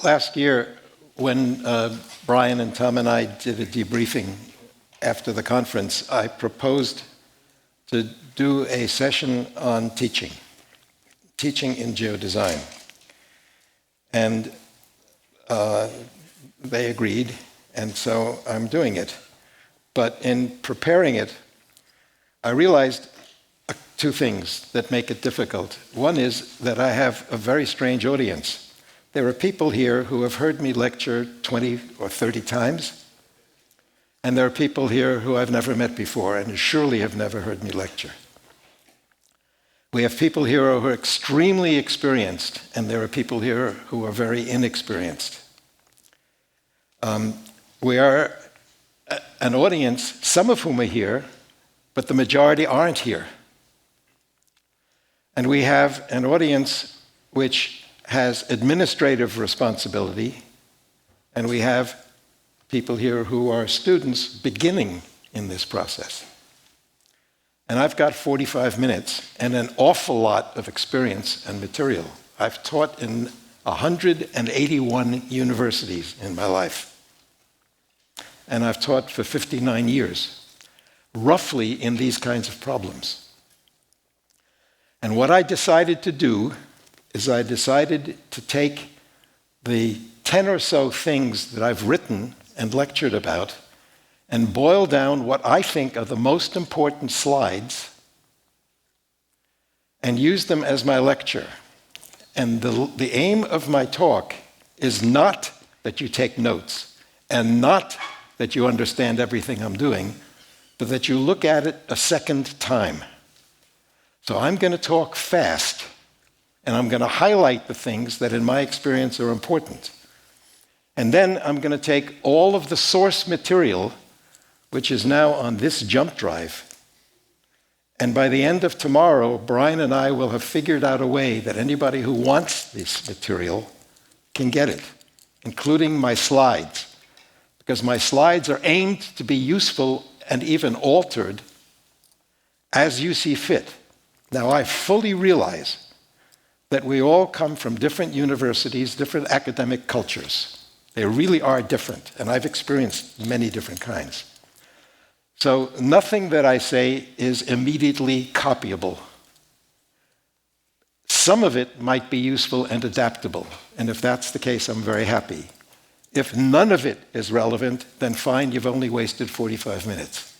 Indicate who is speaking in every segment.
Speaker 1: Last year, when Brian and Tom and I did a debriefing after the conference, I proposed to do a session on teaching in geodesign. And they agreed, and so I'm doing it. But in preparing it, I realized two things that make it difficult. One is that I have a very strange audience. There are people here who have heard me lecture 20 or 30 times, and there are people here who I've never met before and surely have never heard me lecture. We have people here who are extremely experienced, and there are people here who are very inexperienced. We are an audience, some of whom are here, but the majority aren't here. And we have an audience which has administrative responsibility, and we have people here who are students beginning in this process. And I've got 45 minutes and an awful lot of experience and material. I've taught in 181 universities in my life. And I've taught for 59 years, roughly in these kinds of problems. And what I decided to do is I decided to take the 10 or so things that I've written and lectured about and boil down what I think are the most important slides and use them as my lecture. And the aim of my talk is not that you take notes and not that you understand everything I'm doing, but that you look at it a second time. So I'm going to talk fast, and I'm going to highlight the things that in my experience are important. And then I'm going to take all of the source material, which is now on this jump drive, and by the end of tomorrow, Brian and I will have figured out a way that anybody who wants this material can get it, including my slides, because my slides are aimed to be useful and even altered as you see fit. Now, I fully realize that we all come from different universities, different academic cultures. They really are different, and I've experienced many different kinds. So nothing that I say is immediately copyable. Some of it might be useful and adaptable, and if that's the case, I'm very happy. If none of it is relevant, then fine, you've only wasted 45 minutes.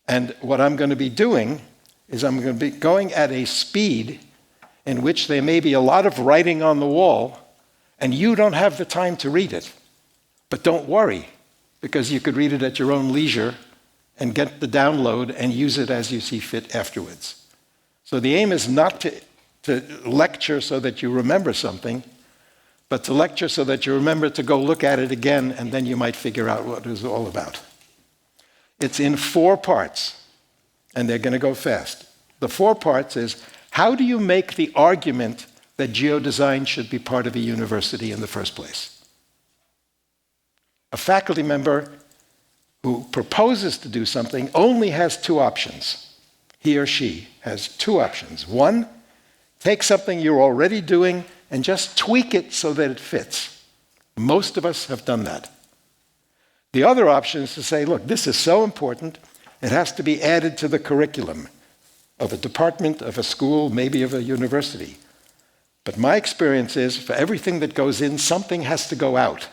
Speaker 1: And what I'm going to be doing is I'm going to be going at a speed in which there may be a lot of writing on the wall, and you don't have the time to read it. But don't worry, because you could read it at your own leisure and get the download and use it as you see fit afterwards. So the aim is not to lecture so that you remember something, but to lecture so that you remember to go look at it again, and then you might figure out what it was all about. It's in 4 parts. And they're going to go fast. The 4 parts is, how do you make the argument that geodesign should be part of a university in the first place? A faculty member who proposes to do something only has 2 options. He or she has 2 options. 1, take something you're already doing and just tweak it so that it fits. Most of us have done that. The other option is to say, look, this is so important, it has to be added to the curriculum of a department, of a school, maybe of a university. But my experience is, for everything that goes in, something has to go out.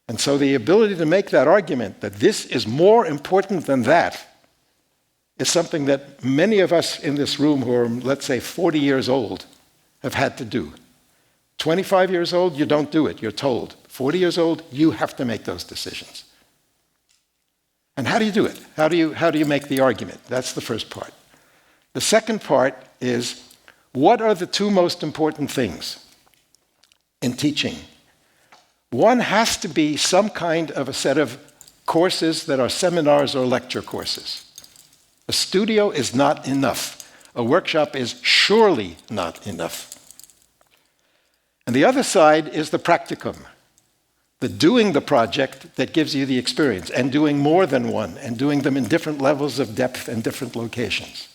Speaker 1: And so the ability to make that argument that this is more important than that is something that many of us in this room who are, let's say, 40 years old have had to do. 25 years old, you don't do it, you're told. 40 years old, you have to make those decisions. And how do you do it? How do you make the argument? That's the first part. The second part is, what are the 2 most important things in teaching? One has to be some kind of a set of courses that are seminars or lecture courses. A studio is not enough. A workshop is surely not enough. And the other side is the practicum. The doing the project that gives you the experience, and doing more than one, and doing them in different levels of depth and different locations.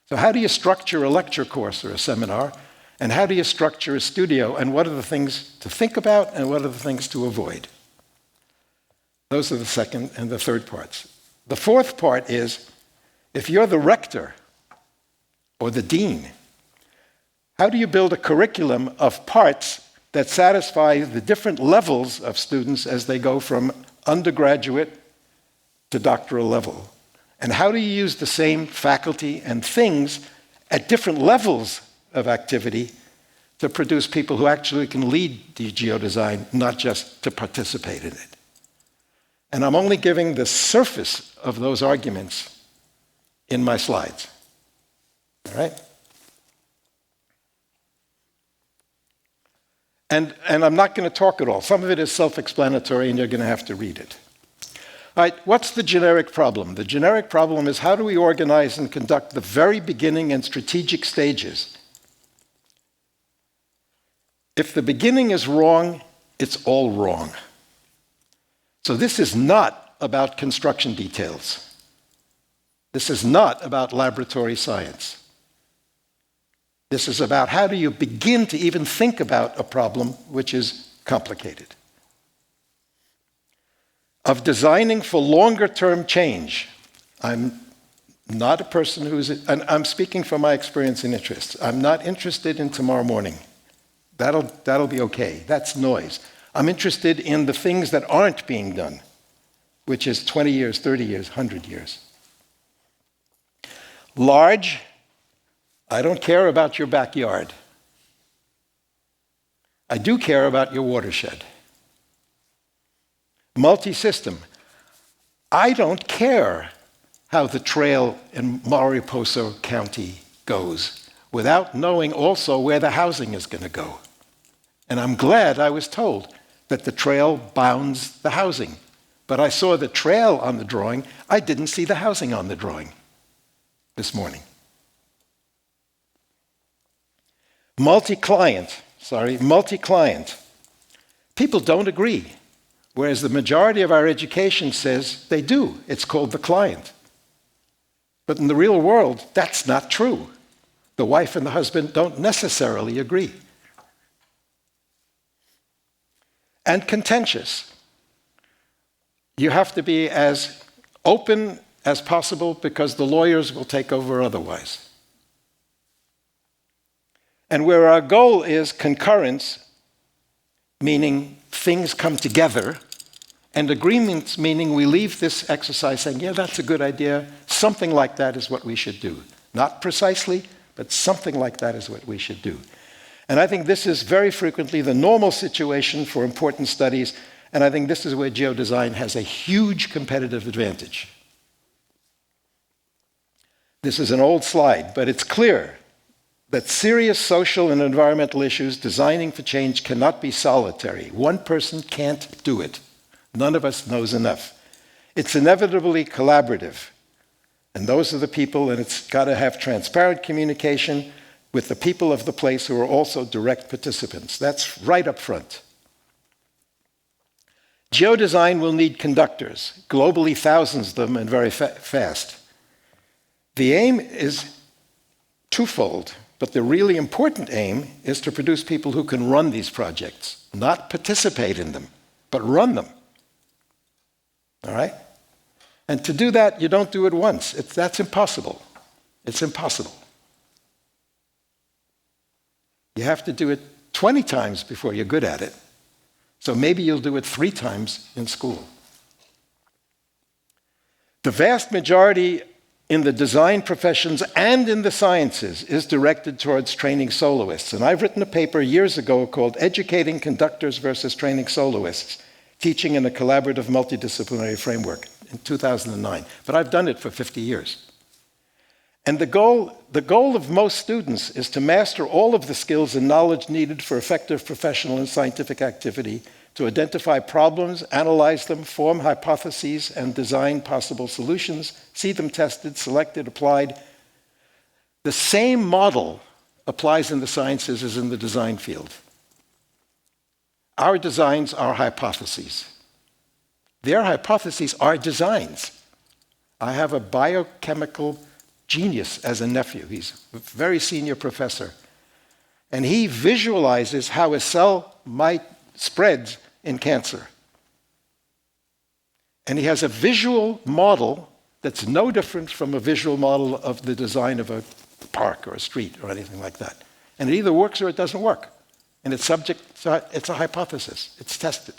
Speaker 1: So how do you structure a lecture course or a seminar? And how do you structure a studio? And what are the things to think about and what are the things to avoid? Those are the second and the third parts. The fourth part is, if you're the rector or the dean, how do you build a curriculum of parts that satisfy the different levels of students as they go from undergraduate to doctoral level? And how do you use the same faculty and things at different levels of activity to produce people who actually can lead the geodesign, not just to participate in it? And I'm only giving the surface of those arguments in my slides. All right? And I'm not going to talk at all. Some of it is self-explanatory, and you're going to have to read it. All right, what's the generic problem? The generic problem is, how do we organize and conduct the very beginning and strategic stages? If the beginning is wrong, it's all wrong. So this is not about construction details. This is not about laboratory science. This is about how do you begin to even think about a problem which is complicated. Of designing for longer-term change, I'm not a person and I'm speaking from my experience and interests. I'm not interested in tomorrow morning. That'll be okay. That's noise. I'm interested in the things that aren't being done, which is 20 years, 30 years, 100 years. Large, I don't care about your backyard. I do care about your watershed. Multi-system, I don't care how the trail in Mariposa County goes without knowing also where the housing is going to go. And I'm glad I was told that the trail bounds the housing. But I saw the trail on the drawing. I didn't see the housing on the drawing this morning. Multi-client. People don't agree, whereas the majority of our education says they do. It's called the client. But in the real world, that's not true. The wife and the husband don't necessarily agree. And contentious. You have to be as open as possible because the lawyers will take over otherwise. And where our goal is concurrence, meaning things come together, and agreements, meaning we leave this exercise saying, yeah, that's a good idea, something like that is what we should do. Not precisely, but something like that is what we should do. And I think this is very frequently the normal situation for important studies, and I think this is where geodesign has a huge competitive advantage. This is an old slide, but it's clear that serious social and environmental issues designing for change cannot be solitary. One person can't do it. None of us knows enough. It's inevitably collaborative. And those are the people, and it's got to have transparent communication with the people of the place who are also direct participants. That's right up front. Geodesign will need conductors, globally thousands of them and very fast. The aim is twofold, but the really important aim is to produce people who can run these projects, not participate in them, but run them. All right? And to do that, you don't do it once. That's impossible. It's impossible. You have to do it 20 times before you're good at it. So maybe you'll do it 3 times in school. The vast majority in the design professions and in the sciences is directed towards training soloists. And I've written a paper years ago called Educating Conductors versus Training Soloists, Teaching in a Collaborative Multidisciplinary Framework in 2009. But I've done it for 50 years. And the goal of most students is to master all of the skills and knowledge needed for effective professional and scientific activity, to identify problems, analyze them, form hypotheses, and design possible solutions, see them tested, selected, applied. The same model applies in the sciences as in the design field. Our designs are hypotheses. Their hypotheses are designs. I have a biochemical genius as a nephew. He's a very senior professor. and he visualizes how a cell might spread in cancer. And he has a visual model that's no different from a visual model of the design of a park or a street or anything like that. And it either works or it doesn't work. And it's it's a hypothesis. It's tested.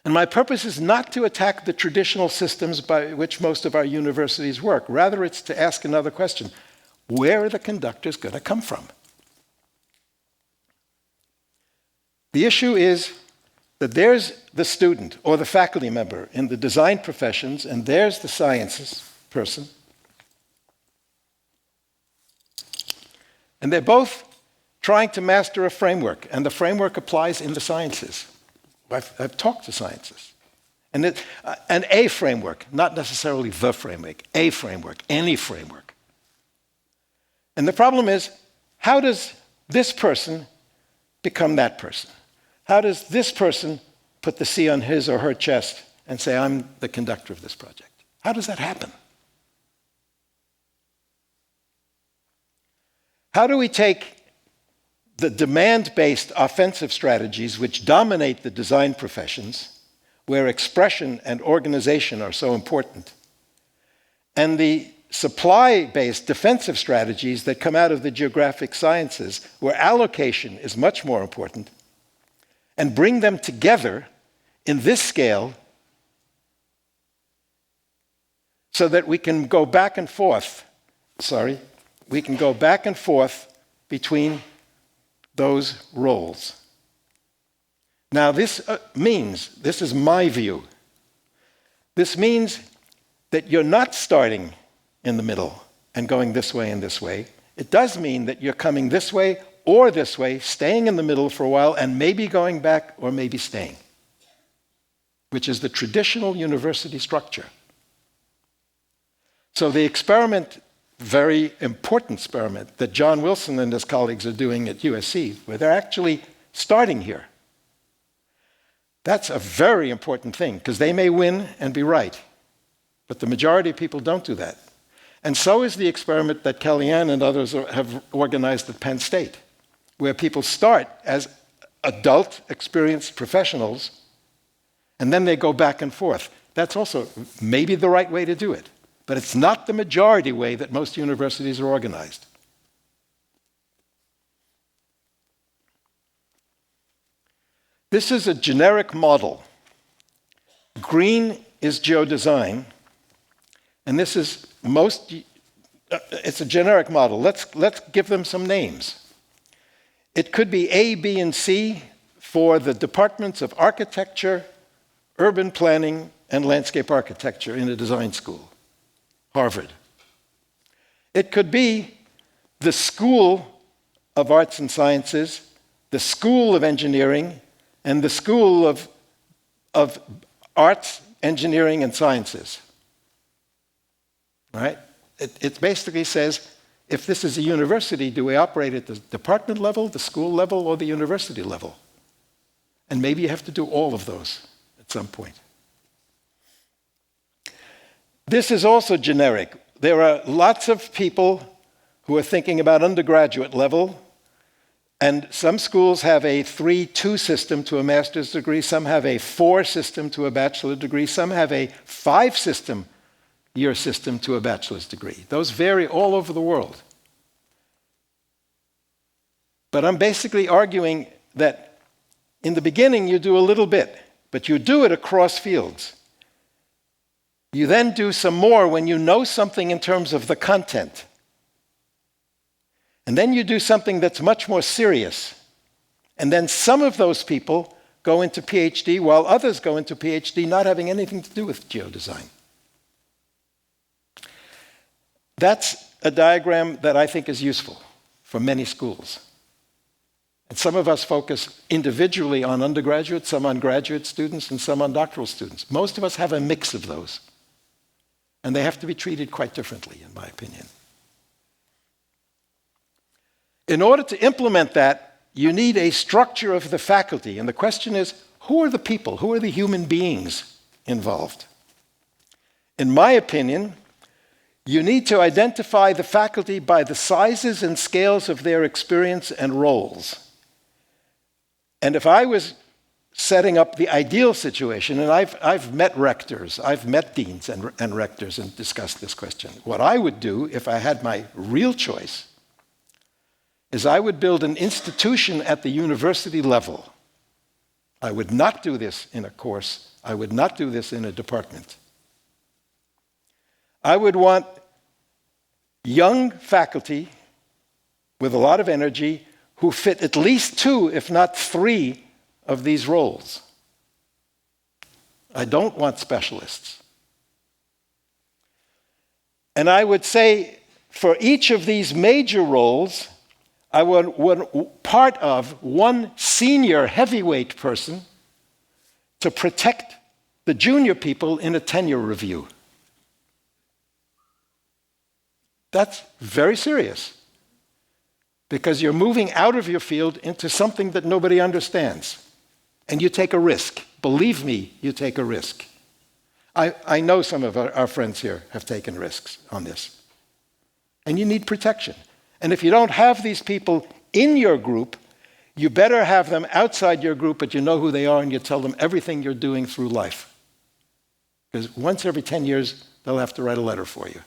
Speaker 1: And my purpose is not to attack the traditional systems by which most of our universities work. Rather, it's to ask another question. Where are the conductors going to come from? The issue is that there's the student or the faculty member in the design professions, and there's the sciences person. And they're both trying to master a framework, and the framework applies in the sciences. I've talked to scientists. And a framework, not necessarily the framework, a framework, any framework. And the problem is, how does this person become that person? How does this person put the C on his or her chest and say, I'm the conductor of this project? How does that happen? How do we take the demand-based offensive strategies which dominate the design professions, where expression and organization are so important, and the supply-based defensive strategies that come out of the geographic sciences, where allocation is much more important, and bring them together in this scale so that we can go back and forth, between those roles. Now this is my view, this means that you're not starting in the middle and going this way and this way. It does mean that you're coming this way or this way, staying in the middle for a while, and maybe going back or maybe staying, which is the traditional university structure. So the experiment, very important experiment, that John Wilson and his colleagues are doing at USC, where they're actually starting here. That's a very important thing, because they may win and be right, but the majority of people don't do that. And so is the experiment that Kellyanne and others have organized at Penn State, where people start as adult, experienced professionals, and then they go back and forth. That's also maybe the right way to do it, but it's not the majority way that most universities are organized. This is a generic model. Green is geodesign, and this is it's a generic model. Let's give them some names. It could be A, B, and C for the departments of architecture, urban planning, and landscape architecture in a design school, Harvard. It could be the School of Arts and Sciences, the School of Engineering, and the School of Arts, Engineering, and Sciences. Right? It basically says, if this is a university, do we operate at the department level, the school level, or the university level? And maybe you have to do all of those at some point. This is also generic. There are lots of people who are thinking about undergraduate level, and some schools have a 3-2 system to a master's degree, some have a 4 system to a bachelor's degree, some have a 5 year system to a bachelor's degree. Those vary all over the world. But I'm basically arguing that in the beginning you do a little bit, but you do it across fields. You then do some more when you know something in terms of the content. And then you do something that's much more serious. And then some of those people go into PhD while others go into PhD not having anything to do with geodesign. That's a diagram that I think is useful for many schools. And some of us focus individually on undergraduate, some on graduate students, and some on doctoral students. Most of us have a mix of those. And they have to be treated quite differently, in my opinion. In order to implement that, you need a structure of the faculty. And the question is, who are the people? Who are the human beings involved? In my opinion, You need to identify the faculty by the sizes and scales of their experience and roles. And if I was setting up the ideal situation, and I've met rectors, I've met deans and rectors and discussed this question. What I would do if I had my real choice is I would build an institution at the university level. I would not do this in a course. I would not do this in a department. I would want young faculty with a lot of energy who fit at least 2, if not 3, of these roles. I don't want specialists. And I would say for each of these major roles, I would part of one senior heavyweight person to protect the junior people in a tenure review. That's very serious, because you're moving out of your field into something that nobody understands. And you take a risk. Believe me, you take a risk. I know some of our friends here have taken risks on this. And you need protection. And if you don't have these people in your group, you better have them outside your group, but you know who they are and you tell them everything you're doing through life. Because once every 10 years, they'll have to write a letter for you.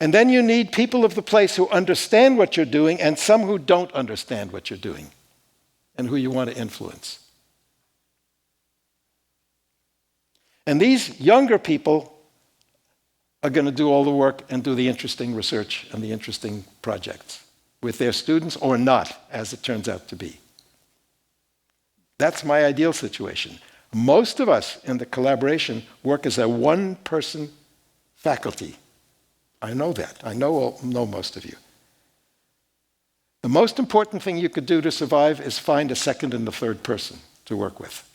Speaker 1: And then you need people of the place who understand what you're doing and some who don't understand what you're doing and who you want to influence. And these younger people are going to do all the work and do the interesting research and the interesting projects with their students, or not, as it turns out to be. That's my ideal situation. Most of us in the collaboration work as a one-person faculty. I know that. I know most of you. The most important thing you could do to survive is find a second and a third person to work with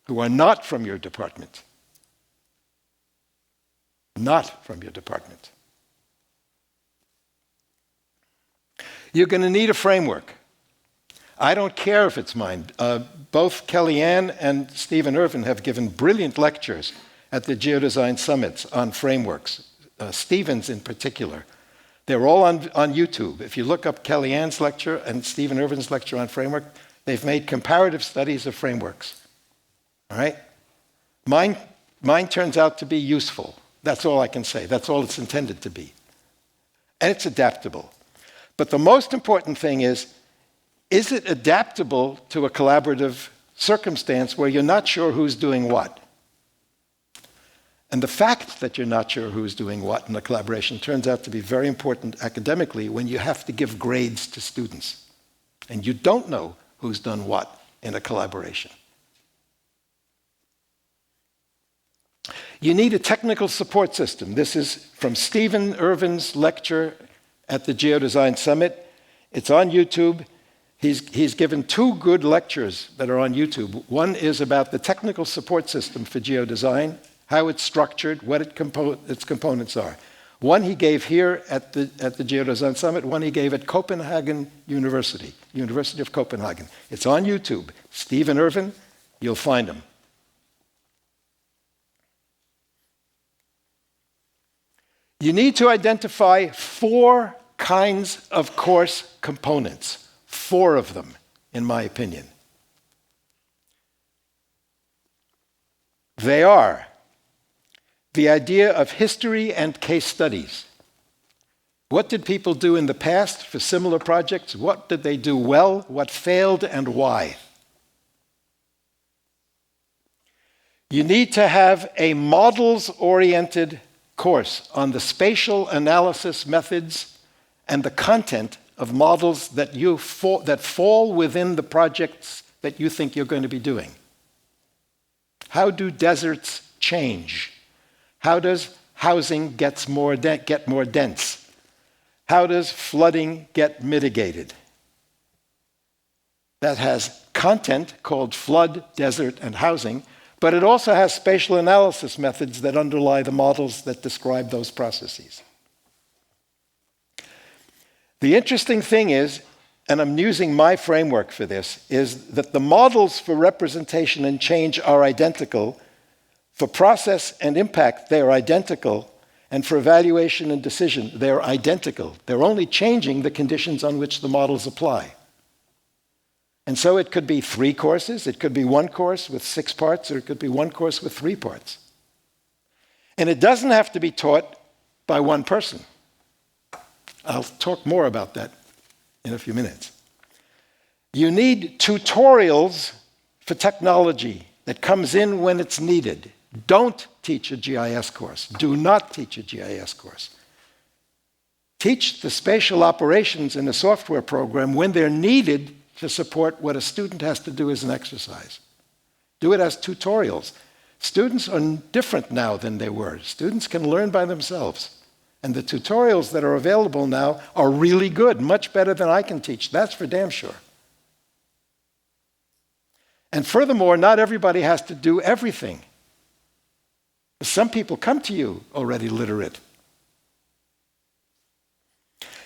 Speaker 1: who are not from your department. Not from your department. You're going to need a framework. I don't care if it's mine. Both Kellyanne and Stephen Irvin have given brilliant lectures at the Geodesign summits on frameworks. Stephen's in particular. They're all on YouTube. If you look up Kellyanne's lecture and Stephen Irvin's lecture on framework, they've made comparative studies of frameworks. All right? Mine turns out to be useful. That's all I can say. That's all it's intended to be. And it's adaptable. But the most important thing is it adaptable to a collaborative circumstance where you're not sure who's doing what? And the fact that you're not sure who's doing what in a collaboration turns out to be very important academically when you have to give grades to students. And you don't know who's done what in a collaboration. You need a technical support system. This is from Stephen Irvin's lecture at the Geodesign Summit. It's on YouTube. He's given 2 good lectures that are on YouTube. One is about the technical support system for geodesign, how it's structured, what its components are. One he gave here at the Geodesign Summit, one he gave at Copenhagen University of Copenhagen. It's on YouTube. Stephen Irvin, you'll find him. You need to identify 4 kinds of course components. 4 of them, in my opinion. They are the idea of history and case studies. What did people do in the past for similar projects? What did they do well? What failed and why? You need to have a models-oriented course on the spatial analysis methods and the content of models that fall within the projects that you think you're going to be doing. How do deserts change? How does housing get more dense? How does flooding get mitigated? That has content called flood, desert, and housing, but it also has spatial analysis methods that underlie the models that describe those processes. The interesting thing is, and I'm using my framework for this, is that the models for representation and change are identical. For process and impact, they are identical. And for evaluation and decision, they're identical. They're only changing the conditions on which the models apply. And so it could be 3 courses, it could be 1 course with 6 parts, or it could be 1 course with 3 parts. And it doesn't have to be taught by one person. I'll talk more about that in a few minutes. You need tutorials for technology that comes in when it's needed. Don't teach a GIS course. Do not teach a GIS course. Teach the spatial operations in a software program when they're needed to support what a student has to do as an exercise. Do it as tutorials. Students are different now than they were. Students can learn by themselves. And the tutorials that are available now are really good, much better than I can teach. That's for damn sure. And furthermore, not everybody has to do everything. Some people come to you already literate.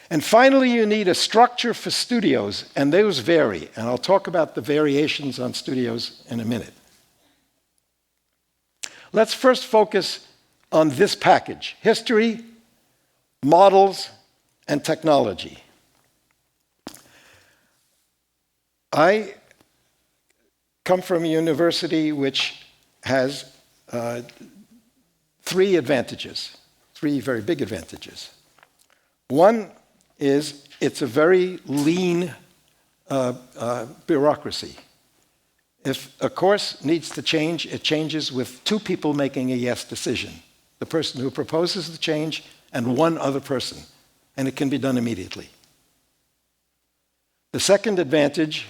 Speaker 1: And finally, you need a structure for studios, and those vary. And I'll talk about the variations on studios in a minute. Let's first focus on this package: history, models, and technology. I come from a university which has 3 advantages, 3 very big advantages. One is it's a very lean bureaucracy. If a course needs to change, it changes with 2 people making a yes decision. The person who proposes the change and 1 other person, and it can be done immediately. The second advantage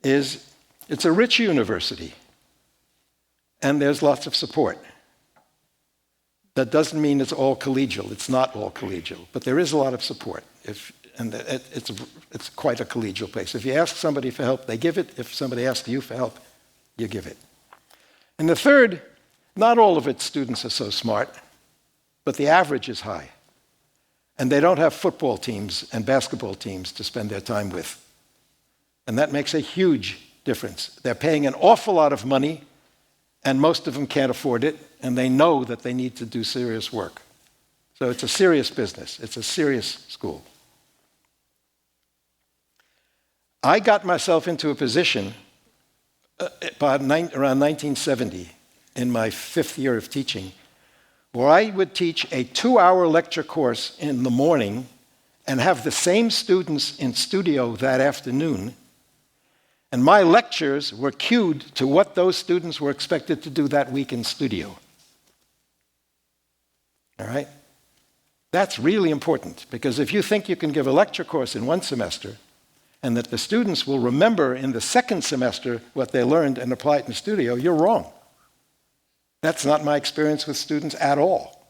Speaker 1: is it's a rich university, and there's lots of support. That doesn't mean it's all collegial. It's not all collegial, but there is a lot of support. It's quite a collegial place. If you ask somebody for help, they give it. If somebody asks you for help, you give it. And the third, not all of its students are so smart, but the average is high. And they don't have football teams and basketball teams to spend their time with. And that makes a huge difference. They're paying an awful lot of money, and most of them can't afford it, and they know that they need to do serious work. So it's a serious business. It's a serious school. I got myself into a position around 1970, in my 5th year of teaching, where I would teach a 2-hour lecture course in the morning and have the same students in studio that afternoon. And my lectures were cued to what those students were expected to do that week in studio. All right? That's really important, because if you think you can give a lecture course in 1 semester and that the students will remember in the 2nd semester what they learned and apply it in the studio, you're wrong. That's not my experience with students at all.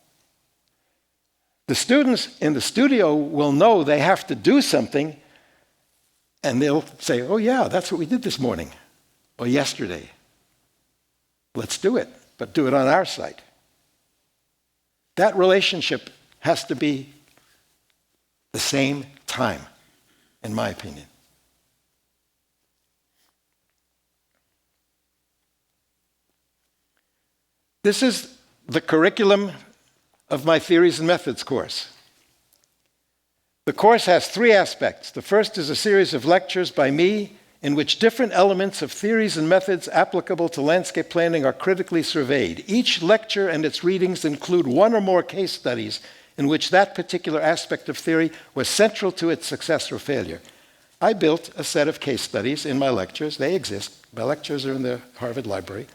Speaker 1: The students in the studio will know they have to do something, and they'll say, oh yeah, that's what we did this morning or yesterday. Let's do it, but do it on our site. That relationship has to be the same time, in my opinion. This is the curriculum of my Theories and Methods course. The course has 3 aspects. The first is a series of lectures by me in which different elements of theories and methods applicable to landscape planning are critically surveyed. Each lecture and its readings include 1 or more case studies in which that particular aspect of theory was central to its success or failure. I built a set of case studies in my lectures. They exist. My lectures are in the Harvard Library,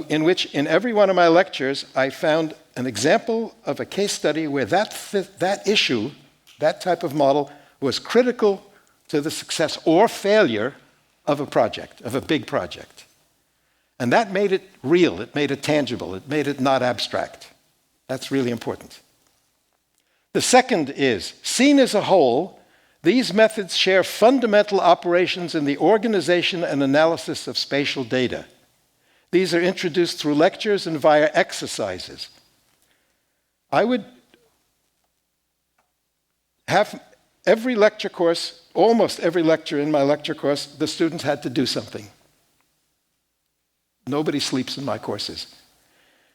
Speaker 1: in which in every one of my lectures I found an example of a case study where that issue, that type of model, was critical to the success or failure of a project, of a big project. And that made it real, it made it tangible, it made it not abstract. That's really important. The second is, seen as a whole, these methods share fundamental operations in the organization and analysis of spatial data. These are introduced through lectures and via exercises. I would have every lecture course, almost every lecture in my lecture course, the students had to do something. Nobody sleeps in my courses.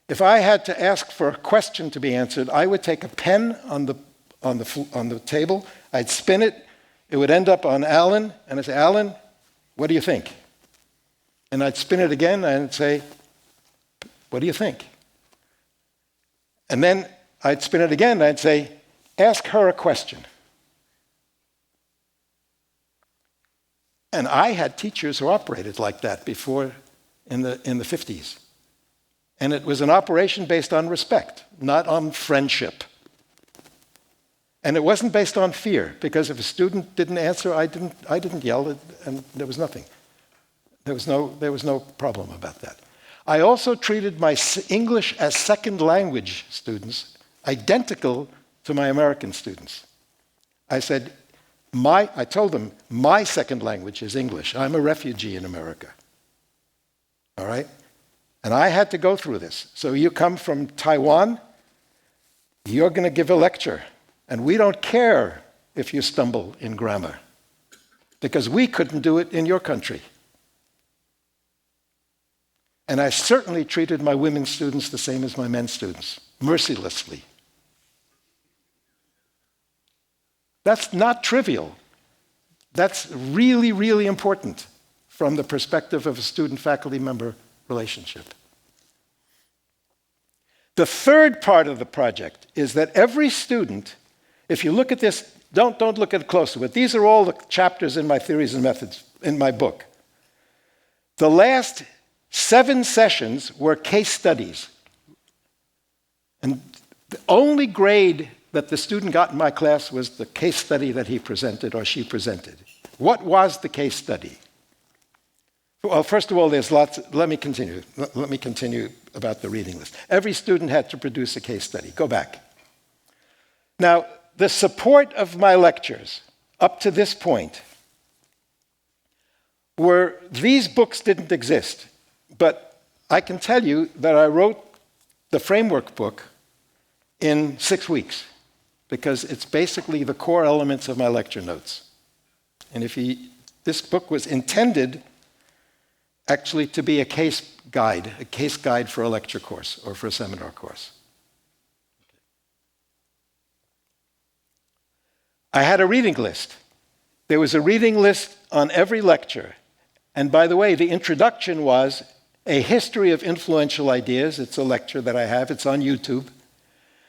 Speaker 1: If I had to ask for a question to be answered, I would take a pen on the table, I'd spin it, it would end up on Alan, and I'd say, Alan, what do you think? And I'd spin it again, and I'd say, what do you think? And then I'd spin it again, and I'd say, ask her a question. And I had teachers who operated like that before in the 50s. And it was an operation based on respect, not on friendship. And it wasn't based on fear, because if a student didn't answer, I didn't yell, and there was nothing. There was no problem about that. I also treated my English as second language students identical to my American students. I said, I told them, my second language is English. I'm a refugee in America. All right? And I had to go through this. So you come from Taiwan, you're going to give a lecture. And we don't care if you stumble in grammar, because we couldn't do it in your country. And I certainly treated my women students the same as my men students, mercilessly. That's not trivial. That's really, really important from the perspective of a student-faculty member relationship. The third part of the project is that every student, if you look at this, don't look at it closely, but these are all the chapters in my theories and methods in my book. The last 7 sessions were case studies. And the only grade that the student got in my class was the case study that he presented or she presented. What was the case study? Well, first of all, there's lots. Let me continue about the reading list. Every student had to produce a case study. Go back. Now, the support of my lectures up to this point were, these books didn't exist, but I can tell you that I wrote the framework book in 6 weeks, because it's basically the core elements of my lecture notes. And this book was intended actually to be a case guide for a lecture course or for a seminar course. I had a reading list. There was a reading list on every lecture. And by the way, the introduction was a history of influential ideas. It's a lecture that I have. It's on YouTube.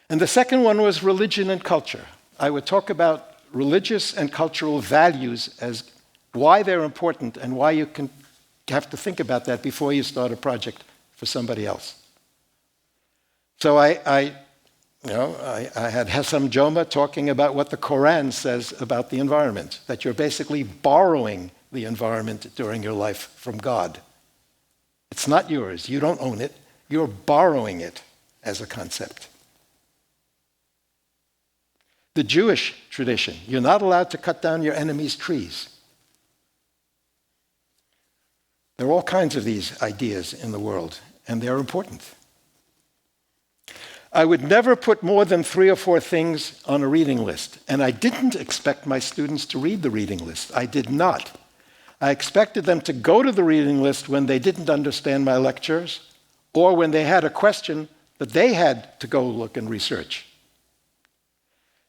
Speaker 1: And the second one was religion and culture. I would talk about religious and cultural values as why they're important and why you have to think about that before you start a project for somebody else. So I had Hessam Joma talking about what the Quran says about the environment, that you're basically borrowing the environment during your life from God. It's not yours. You don't own it. You're borrowing it as a concept. The Jewish tradition, you're not allowed to cut down your enemy's trees. There are all kinds of these ideas in the world, and they're important. I would never put more than 3 or 4 things on a reading list, and I didn't expect my students to read the reading list. I did not. I expected them to go to the reading list when they didn't understand my lectures, or when they had a question that they had to go look and research.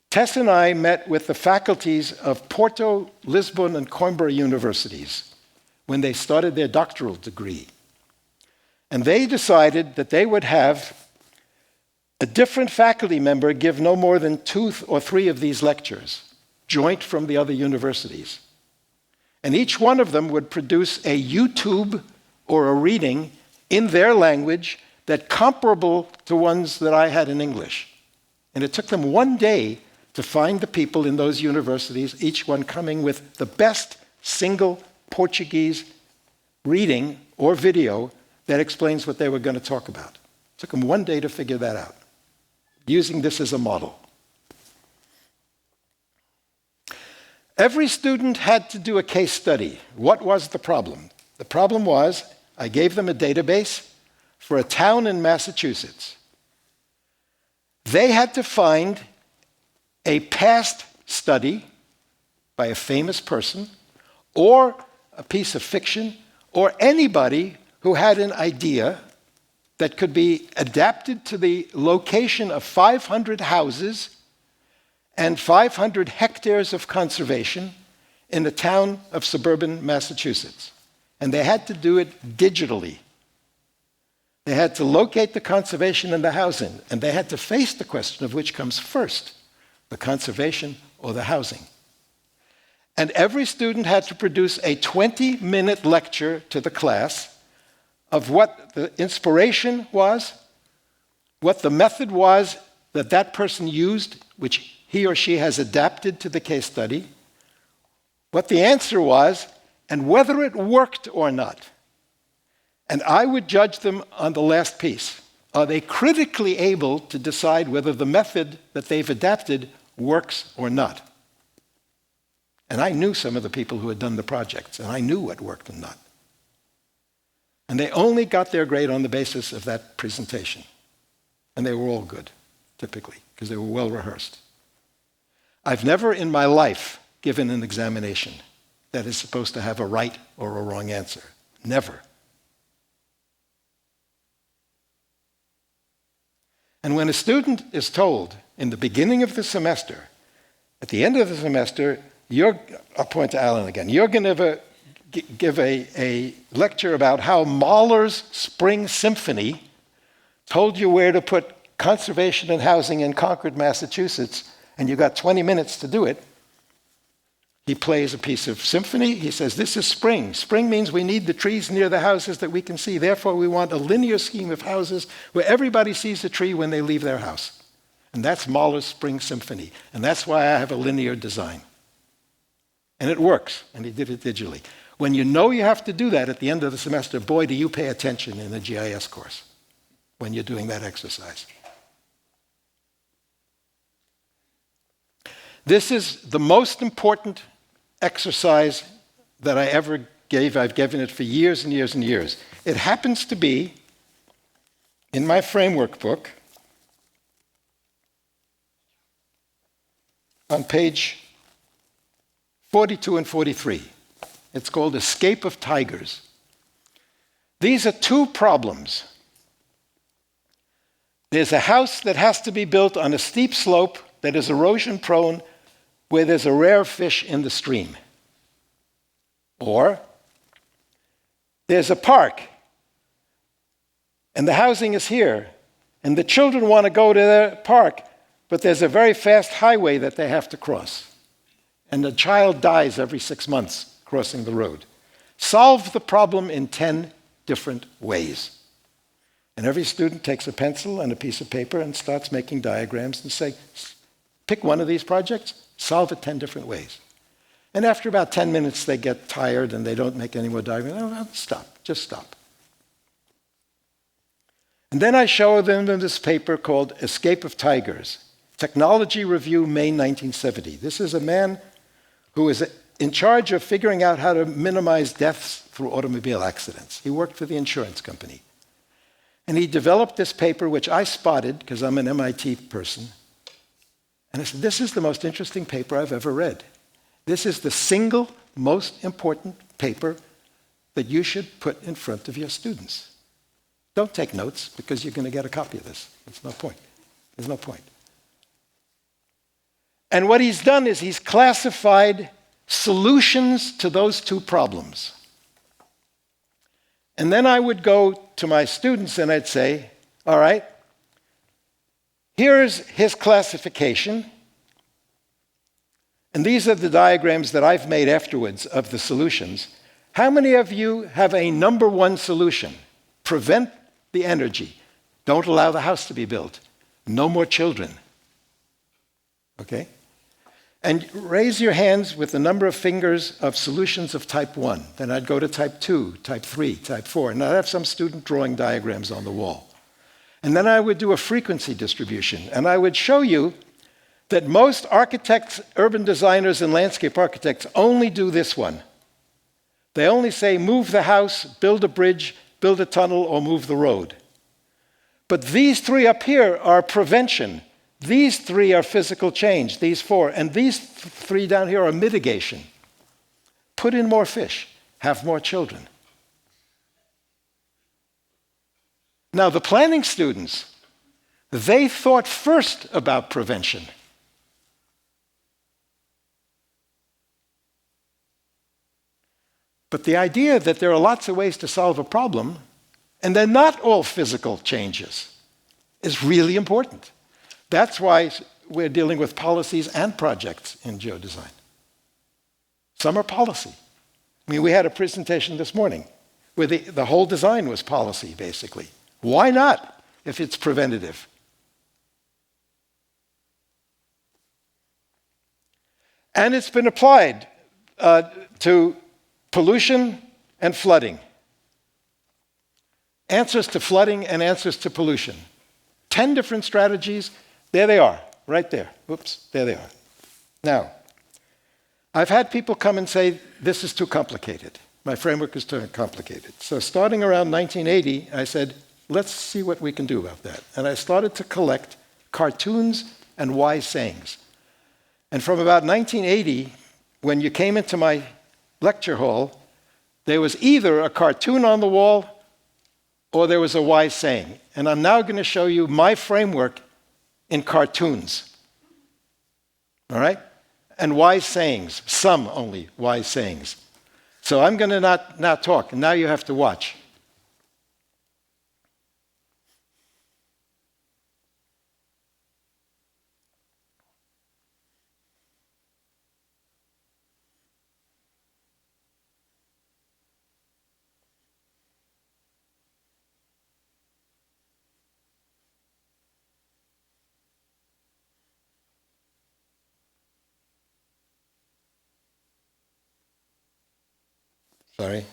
Speaker 1: Tess and I met with the faculties of Porto, Lisbon, and Coimbra universities when they started their doctoral degree. And they decided that they would have a different faculty member give no more than 2 or 3 of these lectures, joint from the other universities. And each one of them would produce a YouTube or a reading in their language that comparable to ones that I had in English. And it took them 1 day to find the people in those universities, each one coming with the best single Portuguese reading or video that explains what they were going to talk about. It took them 1 day to figure that out, using this as a model. Every student had to do a case study. What was the problem? The problem was I gave them a database for a town in Massachusetts. They had to find a past study by a famous person or a piece of fiction or anybody who had an idea that could be adapted to the location of 500 houses and 500 hectares of conservation in a town of suburban Massachusetts. And they had to do it digitally. They had to locate the conservation and the housing, and they had to face the question of which comes first, the conservation or the housing. And every student had to produce a 20-minute lecture to the class of what the inspiration was, what the method was that that person used, which he or she has adapted to the case study, what the answer was, and whether it worked or not. And I would judge them on the last piece. Are they critically able to decide whether the method that they've adapted works or not? And I knew some of the people who had done the projects, and I knew what worked and not. And they only got their grade on the basis of that presentation. And they were all good, typically, because they were well rehearsed. I've never in my life given an examination that is supposed to have a right or a wrong answer. Never. And when a student is told in the beginning of the semester, at the end of the semester, I'll point to Alan again, you're going to give a lecture about how Mahler's Spring Symphony told you where to put conservation and housing in Concord, Massachusetts, and you got 20 minutes to do it. He plays a piece of symphony. He says, this is spring. Spring means we need the trees near the houses that we can see. Therefore, we want a linear scheme of houses where everybody sees the tree when they leave their house. And that's Mahler's Spring Symphony. And that's why I have a linear design. And it works. And he did it digitally. When you know you have to do that at the end of the semester, boy, do you pay attention in the GIS course when you're doing that exercise. This is the most important exercise that I ever gave. I've given it for years and years and years. It happens to be in my framework book on page 42 and 43. It's called Escape of Tigers. These are two problems. There's a house that has to be built on a steep slope that is erosion prone where there's a rare fish in the stream. Or there's a park and the housing is here and the children want to go to the park, but there's a very fast highway that they have to cross. And the child dies every 6 months crossing the road. Solve the problem in 10 different ways. And every student takes a pencil and a piece of paper and starts making diagrams and say, pick one of these projects, solve it 10 different ways. And after about 10 minutes, they get tired and they don't make any more diagrams. Oh, stop, just stop. And then I show them this paper called Escape of Tigers, Technology Review, May 1970. This is a man who is in charge of figuring out how to minimize deaths through automobile accidents. He worked for the insurance company. And he developed this paper, which I spotted because I'm an MIT person. And I said, this is the most interesting paper I've ever read. This is the single most important paper that you should put in front of your students. Don't take notes because you're going to get a copy of this. There's no point. There's no point. And what he's done is he's classified solutions to those two problems. And then I would go to my students and I'd say, all right, here's his classification. And these are the diagrams that I've made afterwards of the solutions. How many of you have a number one solution? Prevent the energy. Don't allow the house to be built. No more children. Okay? And raise your hands with the number of fingers of solutions of type 1. Then I'd go to type 2, type 3, type 4. And I'd have some student drawing diagrams on the wall. And then I would do a frequency distribution. And I would show you that most architects, urban designers, and landscape architects only do this one. They only say, move the house, build a bridge, build a tunnel, or move the road. But these three up here are prevention. These three are physical change, these four. And these three down here are mitigation. Put in more fish, have more children. Now, the planning students, they thought first about prevention. But the idea that there are lots of ways to solve a problem, and they're not all physical changes, is really important. That's why we're dealing with policies and projects in geodesign. Some are policy. I mean, we had a presentation this morning where the whole design was policy, basically. Why not, if it's preventative? And it's been applied to pollution and flooding. Answers to flooding and answers to pollution. 10 different strategies. There they are, right there. Whoops, there they are. Now, I've had people come and say, this is too complicated. My framework is too complicated. So starting around 1980, I said, let's see what we can do about that. And I started to collect cartoons and wise sayings. And from about 1980, when you came into my lecture hall, there was either a cartoon on the wall or there was a wise saying. And I'm now going to show you my framework in cartoons. All right? And wise sayings, some only wise sayings. So I'm going to not talk, and now you have to watch. Sorry.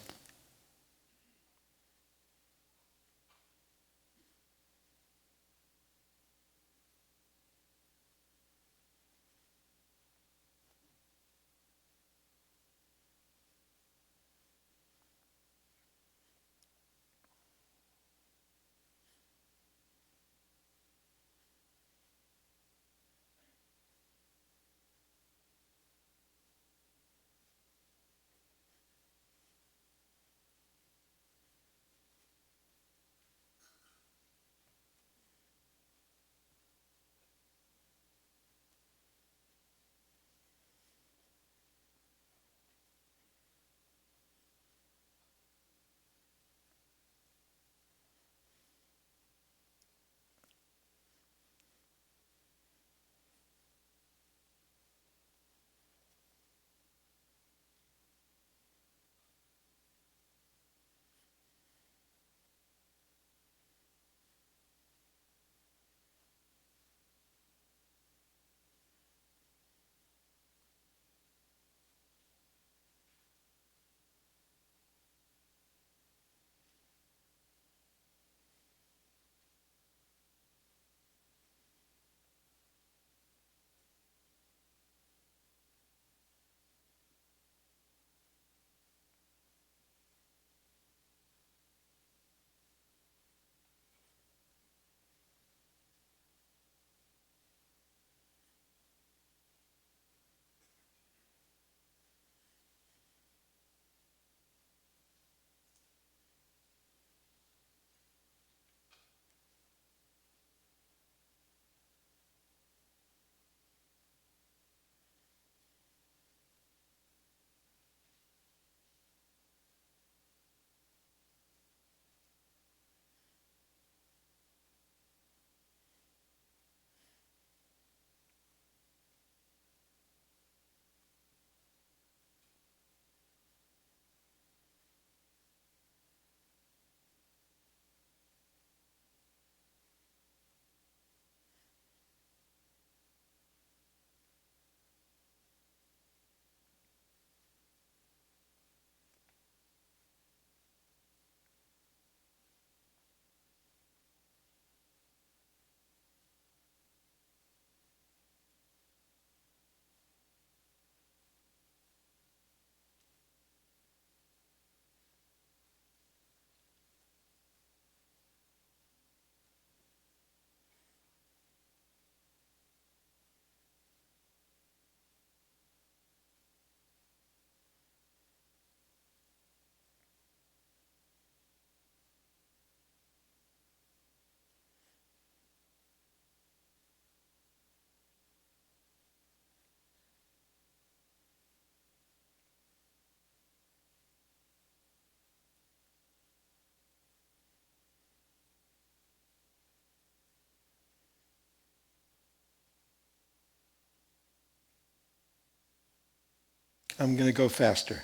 Speaker 1: I'm going to go faster.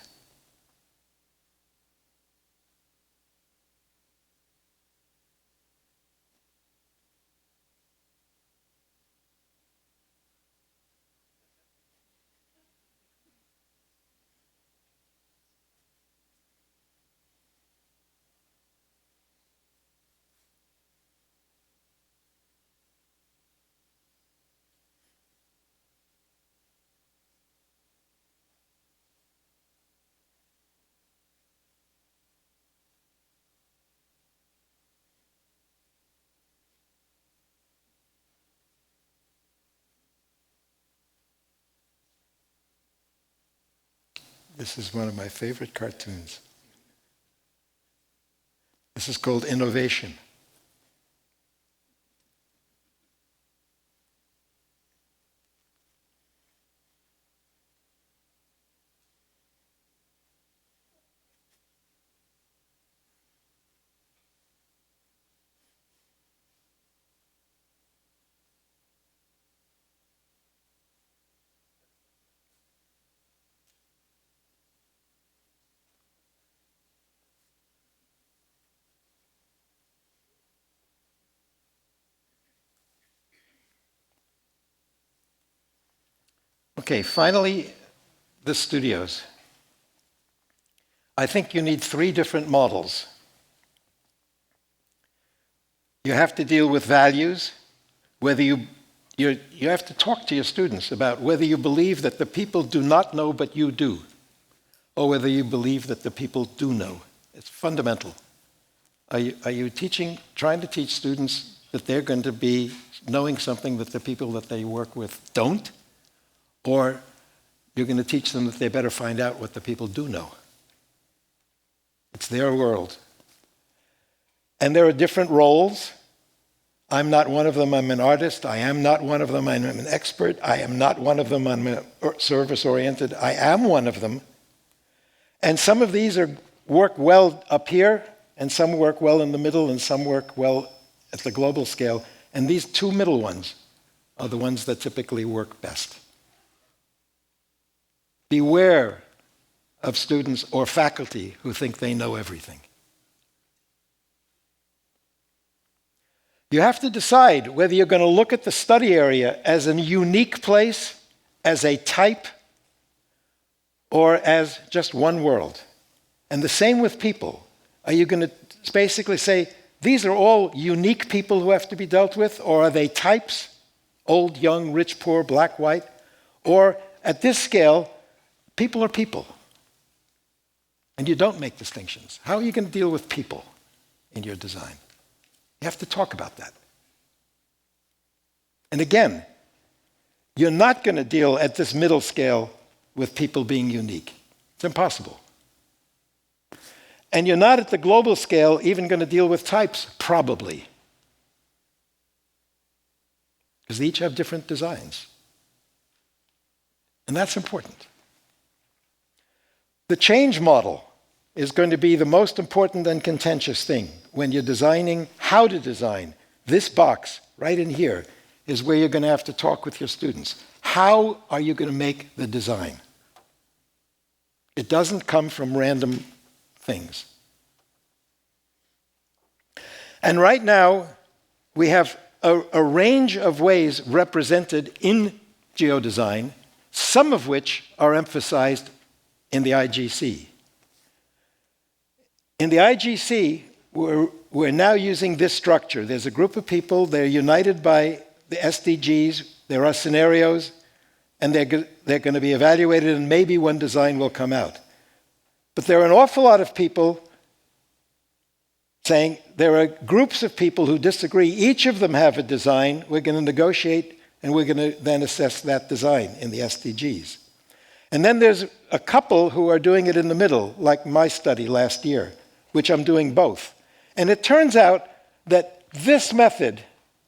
Speaker 1: This is one of my favorite cartoons. This is called innovation. Okay, finally, the studios. I think you need 3 different models. You have to deal with values, whether you have to talk to your students about whether you believe that the people do not know but you do, or whether you believe that the people do know. It's fundamental. Are you trying to teach students that they're going to be knowing something that the people that they work with don't? Or you're going to teach them that they better find out what the people do know? It's their world. And there are different roles. I'm not one of them, I'm an artist. I am not one of them, I'm an expert. I am not one of them, I'm service-oriented. I am one of them. And some of these work well up here, and some work well in the middle, and some work well at the global scale. And these 2 middle ones are the ones that typically work best. Beware of students or faculty who think they know everything. You have to decide whether you're going to look at the study area as a unique place, as a type, or as just one world. And the same with people. Are you going to basically say, these are all unique people who have to be dealt with, or are they types? Old, young, rich, poor, black, white? Or at this scale, people are people. And you don't make distinctions. How are you going to deal with people in your design? You have to talk about that. And again, you're not going to deal at this middle scale with people being unique. It's impossible. And you're not at the global scale even going to deal with types, probably. Because they each have different designs. And that's important. The change model is going to be the most important and contentious thing when you're designing how to design. This box right in here is where you're going to have to talk with your students. How are you going to make the design? It doesn't come from random things. And right now, we have a range of ways represented in geodesign, some of which are emphasized in the IGC. In the IGC, we're now using this structure. There's a group of people, they're united by the SDGs, there are scenarios, and they're going to be evaluated, and maybe one design will come out. But there are an awful lot of people saying there are groups of people who disagree. Each of them have a design. We're going to negotiate, and we're going to then assess that design in the SDGs. And then there's a couple who are doing it in the middle, like my study last year, which I'm doing both. And it turns out that this method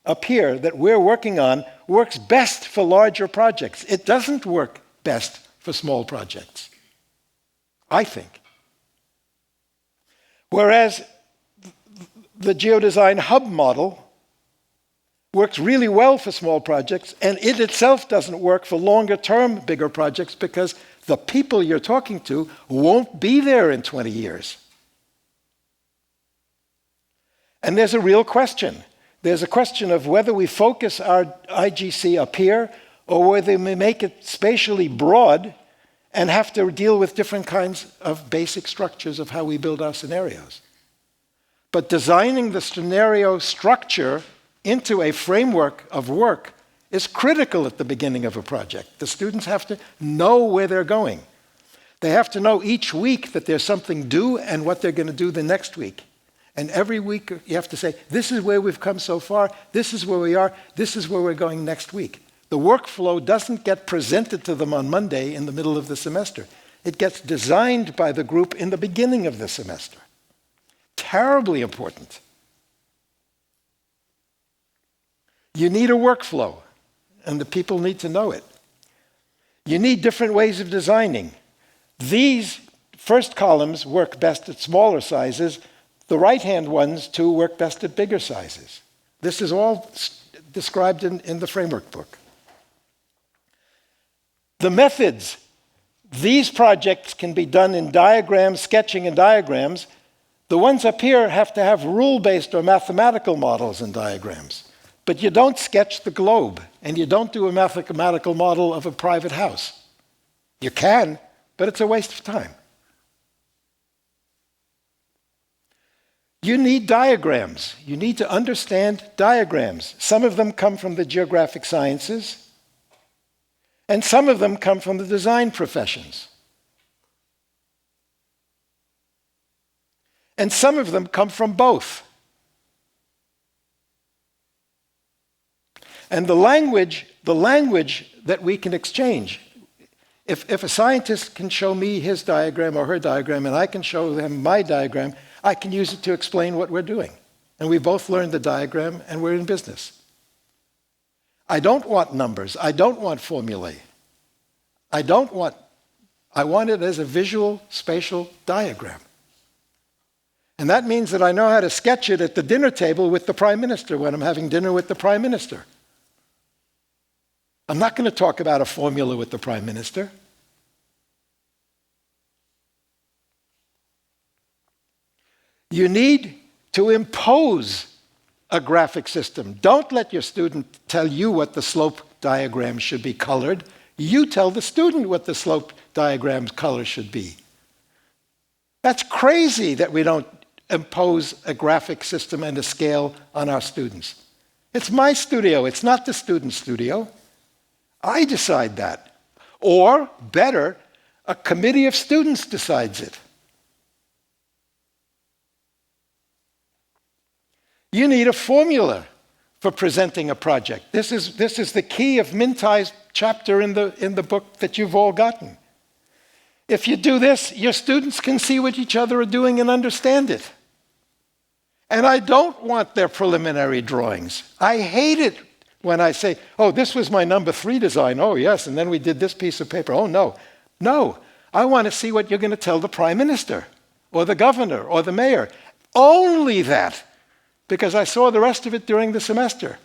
Speaker 1: up here that we're working on works best for larger projects. It doesn't work best for small projects, I think. Whereas the Geodesign hub model works really well for small projects, and it itself doesn't work for longer-term, bigger projects because The people you're talking to won't be there in 20 years. And there's a real question. There's a question of whether we focus our IGC up here or whether we make it spatially broad and have to deal with different kinds of basic structures of how we build our scenarios. But designing the scenario structure into a framework of work is critical at the beginning of a project. The students have to know where they're going. They have to know each week that there's something due and what they're going to do the next week. And every week you have to say, this is where we've come so far, this is where we are, this is where we're going next week. The workflow doesn't get presented to them on Monday in the middle of the semester. It gets designed by the group in the beginning of the semester. Terribly important. You need a workflow, and the people need to know it. You need different ways of designing. These first columns work best at smaller sizes. The right-hand ones, too, work best at bigger sizes. This is all described in the framework book. The methods. These projects can be done in diagrams, sketching and diagrams. The ones up here have to have rule-based or mathematical models and diagrams. But you don't sketch the globe, and you don't do a mathematical model of a private house. You can, but it's a waste of time. You need diagrams. You need to understand diagrams. Some of them come from the geographic sciences, and some of them come from the design professions. And some of them come from both. And the language that we can exchange, if a scientist can show me his diagram or her diagram, and I can show them my diagram, I can use it to explain what we're doing. And we both learned the diagram, and we're in business. I don't want numbers. I don't want formulae. I want it as a visual, spatial diagram. And that means that I know how to sketch it at the dinner table with the Prime Minister when I'm having dinner with the Prime Minister. I'm not going to talk about a formula with the Prime Minister. You need to impose a graphic system. Don't let your student tell you what the slope diagram should be colored. You tell the student what the slope diagram's color should be. That's crazy that we don't impose a graphic system and a scale on our students. It's my studio, it's not the student's studio. I decide that. Or, better, a committee of students decides it. You need a formula for presenting a project. This is the key of Mintai's chapter in the book that you've all gotten. If you do this, your students can see what each other are doing and understand it. And I don't want their preliminary drawings. I hate it when I say, oh, this was my number 3 design. Oh, yes, and then we did this piece of paper. Oh, no. No, I want to see what you're going to tell the Prime Minister or the governor or the mayor. Only that, because I saw the rest of it during the semester.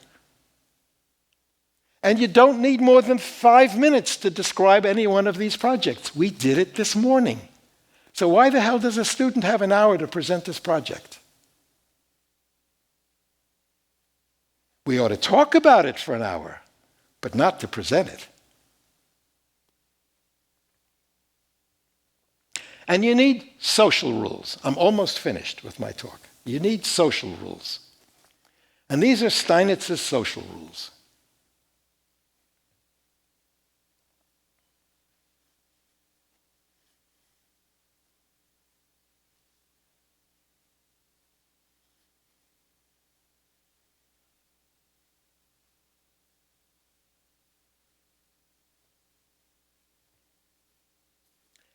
Speaker 1: And you don't need more than 5 minutes to describe any one of these projects. We did it this morning. So why the hell does a student have an hour to present this project? We ought to talk about it for an hour, but not to present it. And you need social rules. I'm almost finished with my talk. You need social rules. And these are Steinitz's social rules.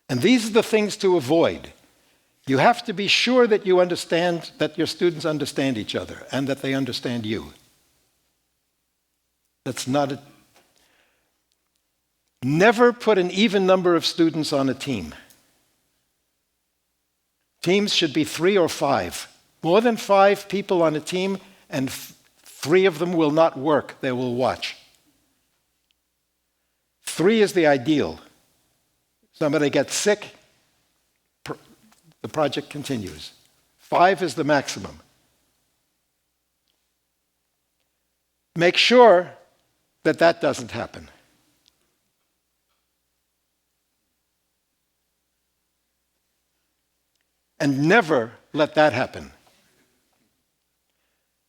Speaker 1: And these are the things to avoid. You have to be sure that you understand, that your students understand each other and that they understand you. That's not Never put an even number of students on a team. Teams should be 3 or 5. More than 5 people on a team, and 3 of them will not work. They will watch. 3 is the ideal. Somebody gets sick, the project continues. 5 is the maximum. Make sure that that doesn't happen. And never let that happen.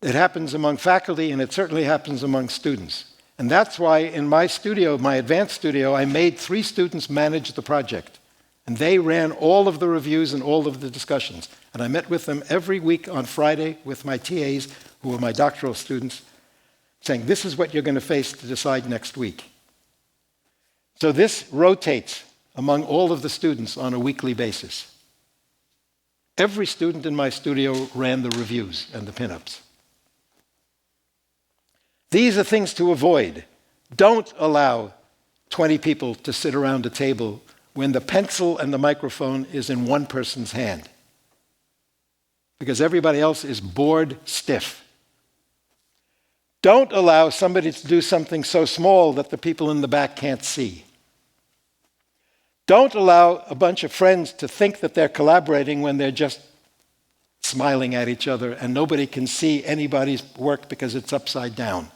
Speaker 1: It happens among faculty, and it certainly happens among students. And that's why in my studio, my advanced studio, I made 3 students manage the project. And they ran all of the reviews and all of the discussions. And I met with them every week on Friday with my TAs, who were my doctoral students, saying, this is what you're going to face to decide next week. So this rotates among all of the students on a weekly basis. Every student in my studio ran the reviews and the pinups. These are things to avoid. Don't allow 20 people to sit around a table when the pencil and the microphone is in one person's hand, because everybody else is bored stiff. Don't allow somebody to do something so small that the people in the back can't see. Don't allow a bunch of friends to think that they're collaborating when they're just smiling at each other and nobody can see anybody's work because it's upside down.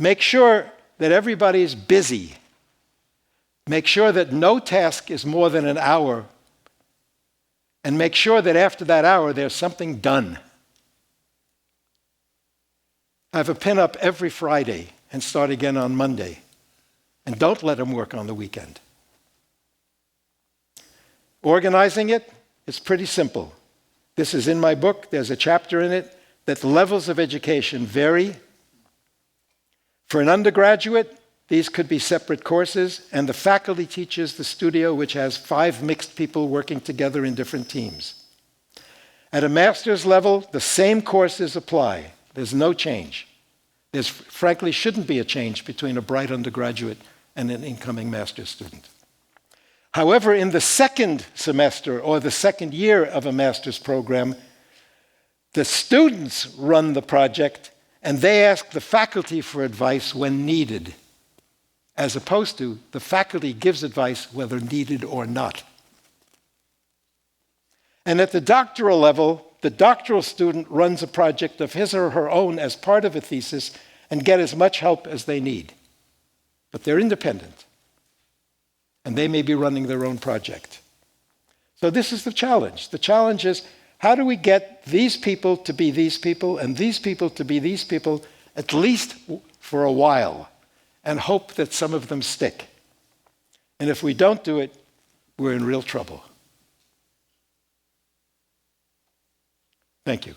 Speaker 1: Make sure that everybody's busy. Make sure that no task is more than an hour. And make sure that after that hour there's something done. Have a pinup every Friday and start again on Monday. And don't let them work on the weekend. Organizing it is pretty simple. This is in my book. There's a chapter in it that the levels of education vary. For an undergraduate, these could be separate courses, and the faculty teaches the studio, which has 5 mixed people working together in different teams. At a master's level, the same courses apply. There's no change. There frankly shouldn't be a change between a bright undergraduate and an incoming master's student. However, in the second semester or the second year of a master's program, the students run the project and they ask the faculty for advice when needed, as opposed to the faculty gives advice whether needed or not. And at the doctoral level, the doctoral student runs a project of his or her own as part of a thesis and get as much help as they need. But they're independent, and they may be running their own project. So this is the challenge. The challenge is, how do we get these people to be these people and these people to be these people, at least for a while, and hope that some of them stick? And if we don't do it, we're in real trouble. Thank you.